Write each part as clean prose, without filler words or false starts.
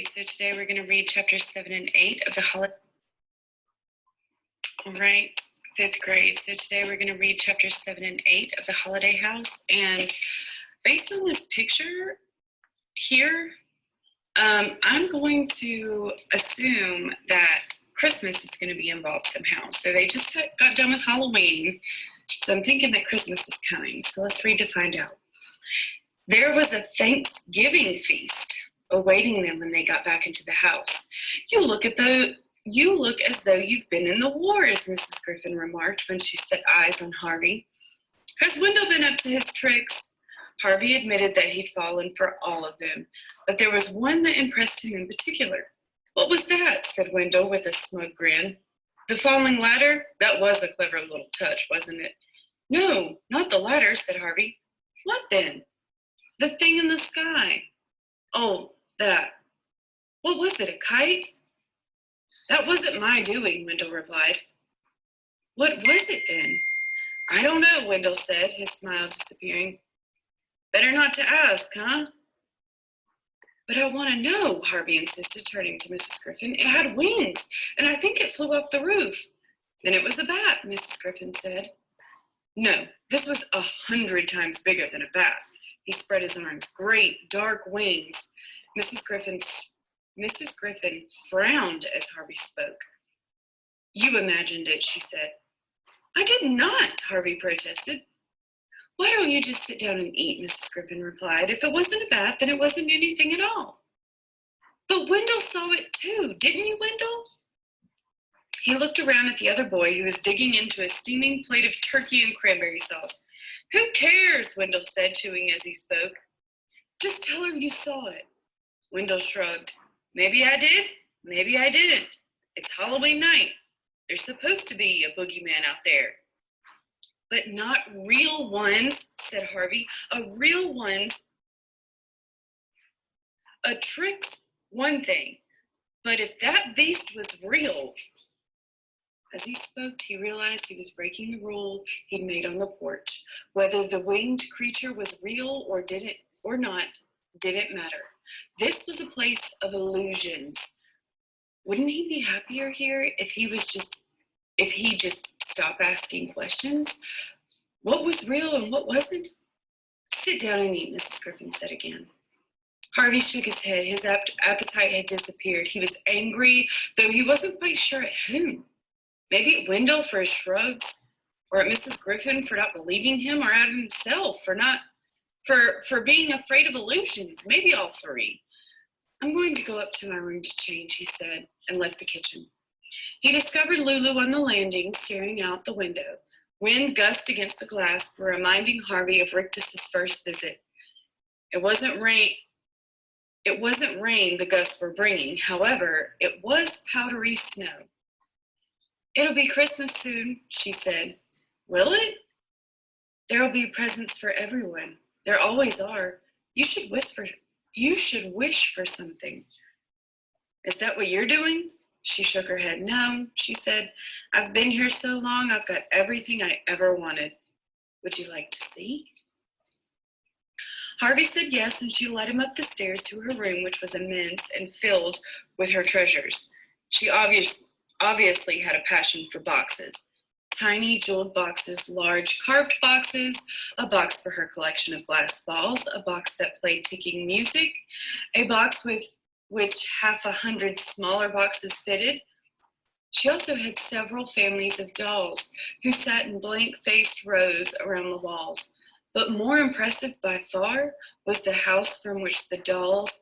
So today we're going to read chapters 7 and 8 of the Holiday. All right, fifth grade. So today we're going to read chapters 7 and 8 of the Holiday House. And based on this picture here, I'm going to assume that Christmas is going to be involved somehow. So they just got done with Halloween. So I'm thinking that Christmas is coming. So let's read to find out. There was a Thanksgiving feast awaiting them when they got back into the house. You look as though you've been in the wars, Mrs. Griffin remarked when she set eyes on Harvey. Has Wendell been up to his tricks? Harvey admitted that he'd fallen for all of them, but there was one that impressed him in particular. What was that? Said Wendell with a smug grin. The falling ladder? That was a clever little touch, wasn't it? No, not the ladder, said Harvey. What then? The thing in the sky. Oh, that. What was it, a kite? That wasn't my doing, Wendell replied. What was it then? I don't know, Wendell said, his smile disappearing. Better not to ask, huh? But I want to know, Harvey insisted, turning to Mrs. Griffin. It had wings, and I think it flew off the roof. Then it was a bat, Mrs. Griffin said. No, this was 100 times bigger than a bat. He spread his arms, great dark wings. Mrs. Griffin frowned as Harvey spoke. You imagined it, she said. I did not, Harvey protested. Why don't you just sit down and eat, Mrs. Griffin replied. If it wasn't a bat, then it wasn't anything at all. But Wendell saw it too, didn't you, Wendell? He looked around at the other boy who was digging into a steaming plate of turkey and cranberry sauce. Who cares, Wendell said, chewing as he spoke. Just tell her you saw it. Wendell shrugged. Maybe I did, maybe I didn't. It's Halloween night. There's supposed to be a boogeyman out there. But not real ones, said Harvey. Real ones. A trick's one thing, but if that beast was real. As he spoke, he realized he was breaking the rule he'd made on the porch. Whether the winged creature was real or not didn't matter. This was a place of illusions. Wouldn't he be happier here if he just stopped asking questions? What was real and what wasn't? Sit down and eat, Mrs. Griffin said again. Harvey shook his head. His appetite had disappeared. He was angry, though he wasn't quite sure at whom. Maybe at Wendell for his shrugs, or at Mrs. Griffin for not believing him, or at himself for being afraid of illusions. Maybe all three. I'm going to go up to my room to change, he said, and left the kitchen. He discovered Lulu on the landing, staring out the window. Wind gusted against the glass, reminding Harvey of Rictus's first visit. It wasn't rain the gusts were bringing. However, it was powdery snow. It'll be Christmas soon, she said. Will it? There'll be presents for everyone. There always are. You should wish for something. Is that what you're doing? She shook her head. No, she said. I've been here so long, I've got everything I ever wanted. Would you like to see? Harvey said yes, and she led him up the stairs to her room, which was immense and filled with her treasures. She obviously had a passion for boxes. Tiny jeweled boxes, large carved boxes, a box for her collection of glass balls, a box that played ticking music, a box with which 100 smaller boxes fitted. She also had several families of dolls who sat in blank-faced rows around the walls. But more impressive by far was the house from which the dolls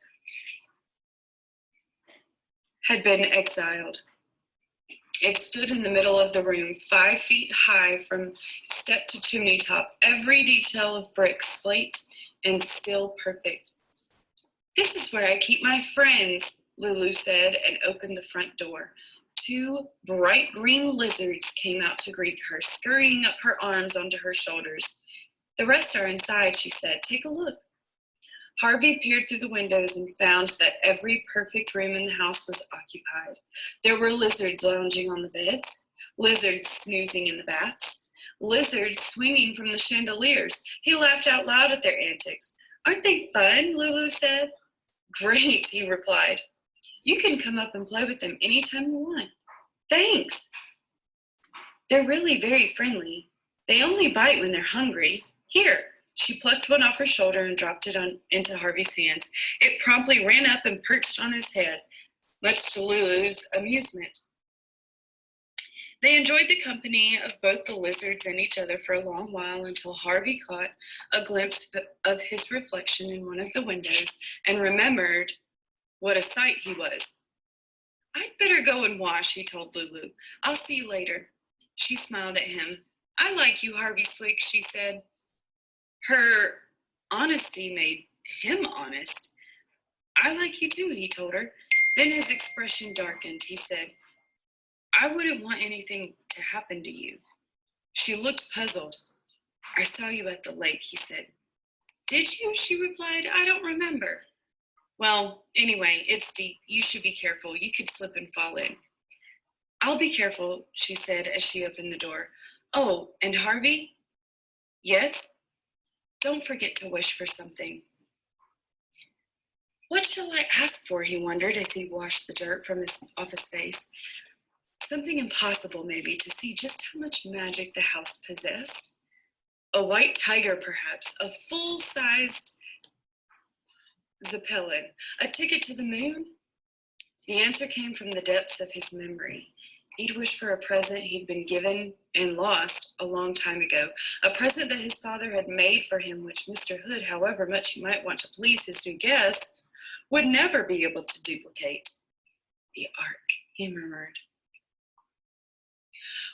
had been exiled. It stood in the middle of the room, 5 feet high from step to chimney top, every detail of brick, slate, and still perfect. This is where I keep my friends, Lulu said, and opened the front door. 2 bright green lizards came out to greet her, scurrying up her arms onto her shoulders. The rest are inside, she said. Take a look. Harvey peered through the windows and found that every perfect room in the house was occupied. There were lizards lounging on the beds, lizards snoozing in the baths, lizards swinging from the chandeliers. He laughed out loud at their antics. Aren't they fun? Lulu said. Great, he replied. You can come up and play with them anytime you want. Thanks. They're really very friendly. They only bite when they're hungry. Here." She plucked one off her shoulder and dropped it into Harvey's hands. It promptly ran up and perched on his head, much to Lulu's amusement. They enjoyed the company of both the lizards and each other for a long while until Harvey caught a glimpse of his reflection in one of the windows and remembered what a sight he was. "I'd better go and wash," he told Lulu. "I'll see you later." She smiled at him. "I like you, Harvey Swick," she said. Her honesty made him honest. "I like you too," he told her. Then his expression darkened. He said, "I wouldn't want anything to happen to you." She looked puzzled. "I saw you at the lake," he said. "Did you?" she replied. "I don't remember." "Well, anyway, it's deep. You should be careful. You could slip and fall in." "I'll be careful," she said as she opened the door. "Oh, and Harvey?" "Yes?" "Don't forget to wish for something." "What shall I ask for?" he wondered as he washed the dirt off his face. Something impossible, maybe, to see just how much magic the house possessed. A white tiger, perhaps, a full-sized zeppelin, a ticket to the moon? The answer came from the depths of his memory. He'd wished for a present he'd been given and lost a long time ago, a present that his father had made for him, which Mr. Hood, however much he might want to please his new guest, would never be able to duplicate. "The ark," he murmured.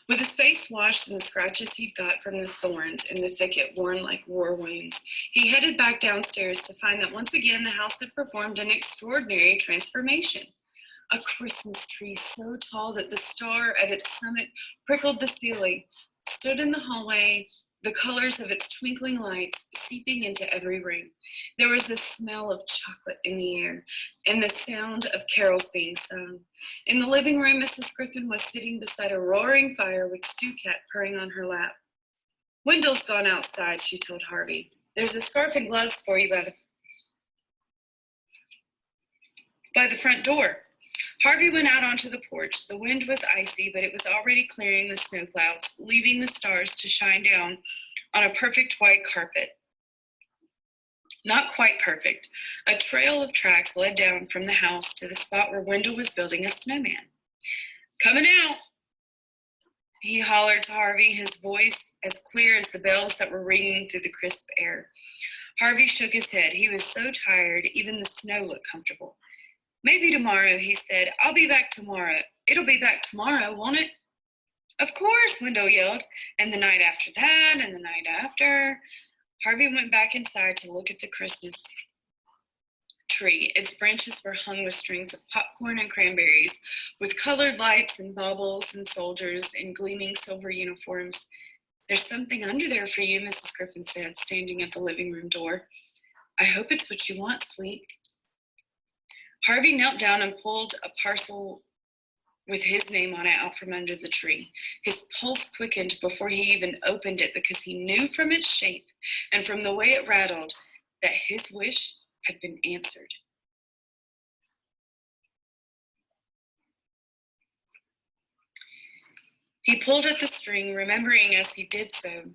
With his face washed and the scratches he'd got from the thorns in the thicket worn like war wounds, he headed back downstairs to find that once again the house had performed an extraordinary transformation. A Christmas tree so tall that the star at its summit prickled the ceiling stood in the hallway, the colors of its twinkling lights seeping into every room. There was a smell of chocolate in the air and the sound of carols being sung. In the living room, Mrs. Griffin was sitting beside a roaring fire with Stu Cat purring on her lap. "Wendell's gone outside," she told Harvey. "There's a scarf and gloves for you by the front door." Harvey went out onto the porch. The wind was icy, but it was already clearing the snow clouds, leaving the stars to shine down on a perfect white carpet. Not quite perfect. A trail of tracks led down from the house to the spot where Wendell was building a snowman. "Coming out," he hollered to Harvey, his voice as clear as the bells that were ringing through the crisp air. Harvey shook his head. He was so tired, even the snow looked comfortable. "Maybe tomorrow," he said. "I'll be back tomorrow." "It'll be back tomorrow, won't it?" "Of course," Wendell yelled. "And the night after that, and the night after." Harvey went back inside to look at the Christmas tree. Its branches were hung with strings of popcorn and cranberries, with colored lights and baubles and soldiers in gleaming silver uniforms. "There's something under there for you," Mrs. Griffin said, standing at the living room door. "I hope it's what you want, sweet." Harvey knelt down and pulled a parcel with his name on it out from under the tree. His pulse quickened before he even opened it because he knew from its shape and from the way it rattled that his wish had been answered. He pulled at the string, remembering as he did so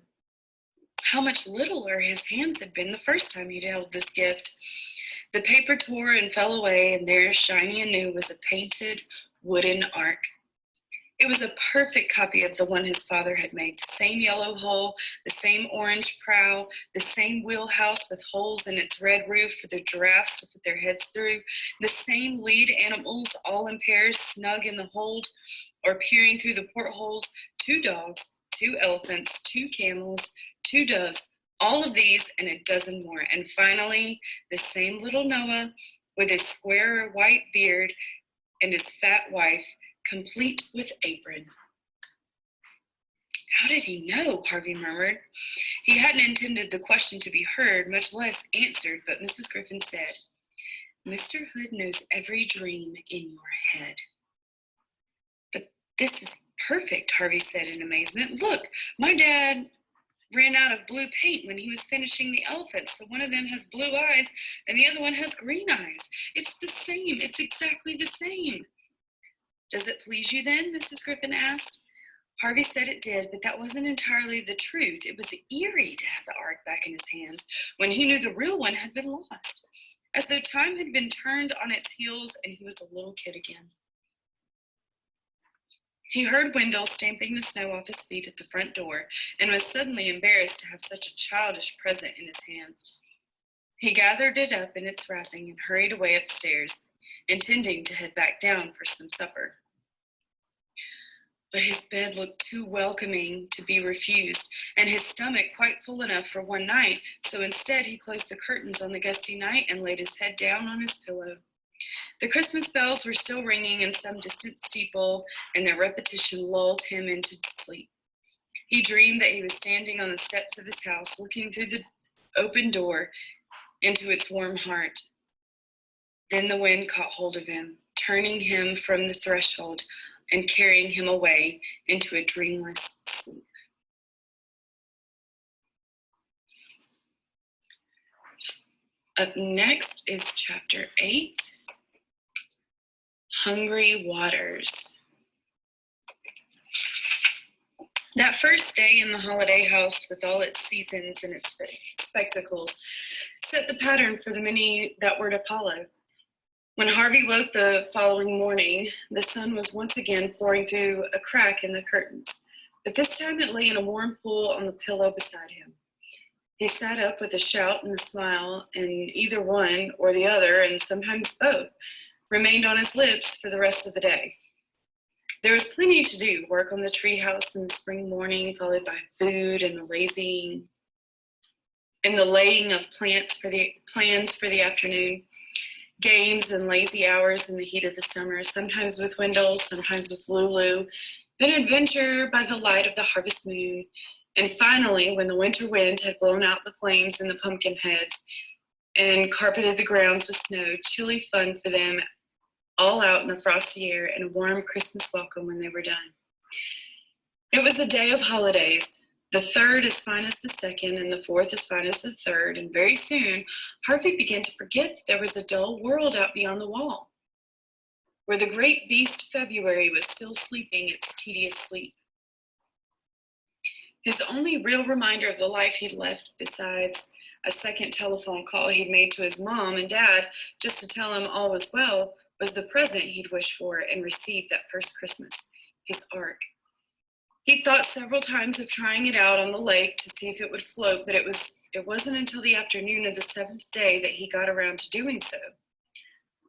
how much littler his hands had been the first time he'd held this gift. The paper tore and fell away, and there, shiny and new, was a painted wooden ark. It was a perfect copy of the one his father had made. The same yellow hull, the same orange prow, the same wheelhouse with holes in its red roof for the giraffes to put their heads through, the same lead animals all in pairs snug in the hold or peering through the portholes, 2 dogs, 2 elephants, 2 camels, 2 doves, all of these and a dozen more. And finally, the same little Noah with his square white beard and his fat wife, complete with apron. "How did he know?" Harvey murmured. He hadn't intended the question to be heard, much less answered, but Mrs. Griffin said, "Mr. Hood knows every dream in your head." "But this is perfect," Harvey said in amazement. "Look, my dad..." ran out of blue paint when he was finishing the elephants. So one of them has blue eyes and the other one has green eyes. It's the same. It's exactly the same. Does it please you then? Mrs. Griffin asked. Harvey said it did, but that wasn't entirely the truth. It was eerie to have the ark back in his hands when he knew the real one had been lost, as though time had been turned on its heels and he was a little kid again. He heard Wendell stamping the snow off his feet at the front door and was suddenly embarrassed to have such a childish present in his hands. He gathered it up in its wrapping and hurried away upstairs, intending to head back down for some supper. But his bed looked too welcoming to be refused, and his stomach quite full enough for one night, so instead he closed the curtains on the gusty night and laid his head down on his pillow. The Christmas bells were still ringing in some distant steeple, and their repetition lulled him into sleep. He dreamed that he was standing on the steps of his house, looking through the open door into its warm heart. Then the wind caught hold of him, turning him from the threshold and carrying him away into a dreamless sleep. Up next is chapter 8, Hungry Waters. That first day in the holiday house, with all its seasons and its spectacles, set the pattern for the many that were to follow. When Harvey woke the following morning, the sun was once again pouring through a crack in the curtains, but this time it lay in a warm pool on the pillow beside him. He sat up with a shout and a smile, and either one or the other, and sometimes both, remained on his lips for the rest of the day. There was plenty to do, work on the treehouse in the spring morning, followed by food and the laying of plans for the afternoon. Games and lazy hours in the heat of the summer, sometimes with Wendell, sometimes with Lulu, then adventure by the light of the harvest moon, and finally, when the winter wind had blown out the flames in the pumpkin heads and carpeted the grounds with snow, chilly fun for them, all out in the frosty air, and a warm Christmas welcome when they were done. It was a day of holidays, the third as fine as the second, and the fourth as fine as the third, and very soon Harvey began to forget that there was a dull world out beyond the wall, where the great beast February was still sleeping its tedious sleep. His only real reminder of the life he'd left, besides a second telephone call he'd made to his mom and dad just to tell him all was well, was the present he'd wished for and received that first Christmas, his ark. He'd thought several times of trying it out on the lake to see if it would float, but it wasn't until the afternoon of the seventh day that he got around to doing so.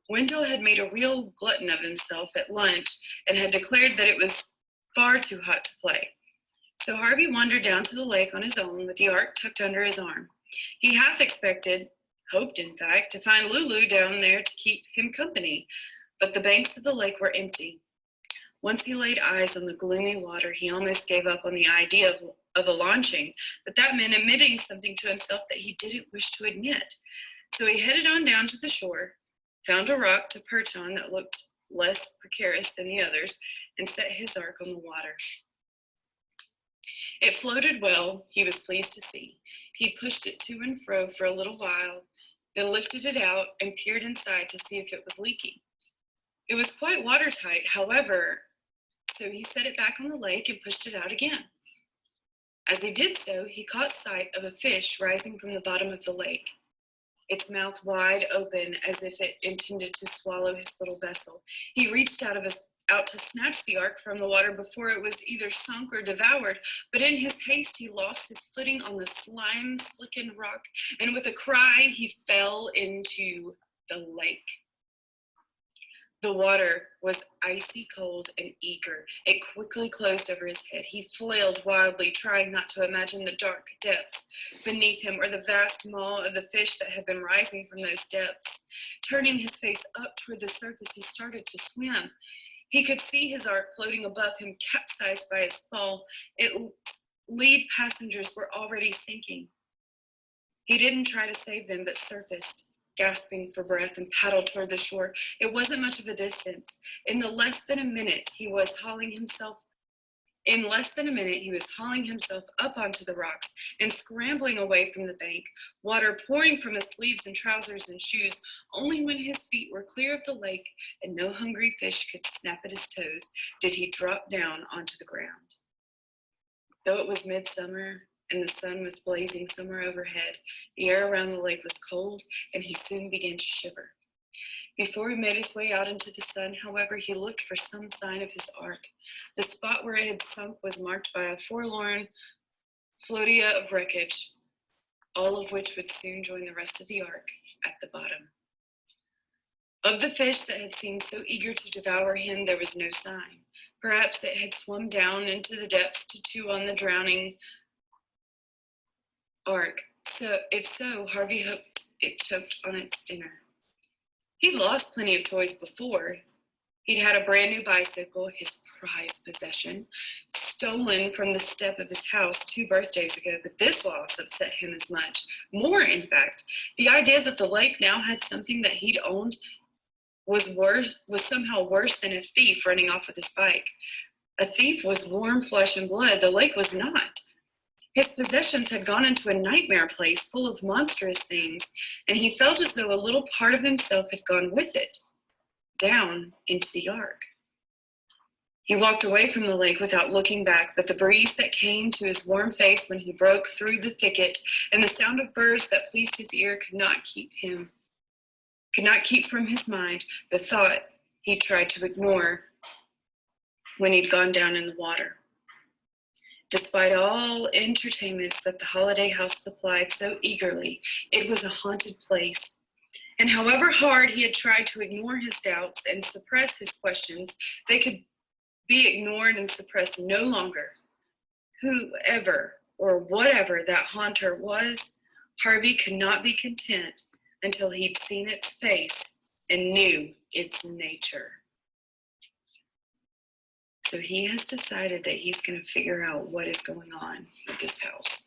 Wendell had made a real glutton of himself at lunch and had declared that it was far too hot to play. So Harvey wandered down to the lake on his own with the ark tucked under his arm. He half expected, hoped in fact, to find Lulu down there to keep him company, but the banks of the lake were empty. Once he laid eyes on the gloomy water, he almost gave up on the idea of a launching, but that meant admitting something to himself that he didn't wish to admit. So he headed on down to the shore, found a rock to perch on that looked less precarious than the others, and set his ark on the water. It floated well, he was pleased to see. He pushed it to and fro for a little while, then lifted it out and peered inside to see if it was leaking. It was quite watertight, however, so he set it back on the lake and pushed it out again. As he did so, he caught sight of a fish rising from the bottom of the lake, its mouth wide open as if it intended to swallow his little vessel. He reached out to snatch the ark from the water before it was either sunk or devoured, but in his haste he lost his footing on the slime-slickened rock, and with a cry he fell into the lake. The water was icy cold and eager. It quickly closed over his head. He flailed wildly, trying not to imagine the dark depths beneath him or the vast maw of the fish that had been rising from those depths. Turning his face up toward the surface, he started to swim. He could see his ark floating above him, capsized by its fall. Its lead passengers were already sinking. He didn't try to save them, but surfaced, gasping for breath, and paddled toward the shore. It wasn't much of a distance. In the less than a minute, he was hauling himself In less than a minute, he was hauling himself up onto the rocks and scrambling away from the bank, water pouring from his sleeves and trousers and shoes. Only when his feet were clear of the lake and no hungry fish could snap at his toes did he drop down onto the ground. Though it was midsummer and the sun was blazing somewhere overhead, the air around the lake was cold, and he soon began to shiver. Before he made his way out into the sun, however, he looked for some sign of his ark. The spot where it had sunk was marked by a forlorn flotilla of wreckage, all of which would soon join the rest of the ark at the bottom. Of the fish that had seemed so eager to devour him, there was no sign. Perhaps it had swum down into the depths to chew on the drowning ark. If so, Harvey hoped it choked on its dinner. He'd lost plenty of toys before. He'd had a brand new bicycle, his prized possession, stolen from the step of his house 2 birthdays ago, but this loss upset him as much. More, in fact, the idea that the lake now had something that he'd owned was somehow worse than a thief running off with his bike. A thief was warm flesh and blood. The lake was not. His possessions had gone into a nightmare place full of monstrous things, and he felt as though a little part of himself had gone with it, down into the ark. He walked away from the lake without looking back, but the breeze that came to his warm face when he broke through the thicket and the sound of birds that pleased his ear could not keep from his mind the thought he tried to ignore when he'd gone down in the water. Despite all entertainments that the Holiday House supplied so eagerly, it was a haunted place. And however hard he had tried to ignore his doubts and suppress his questions, they could be ignored and suppressed no longer. Whoever or whatever that haunter was, Harvey could not be content until he'd seen its face and knew its nature. So he has decided that he's going to figure out what is going on with this house.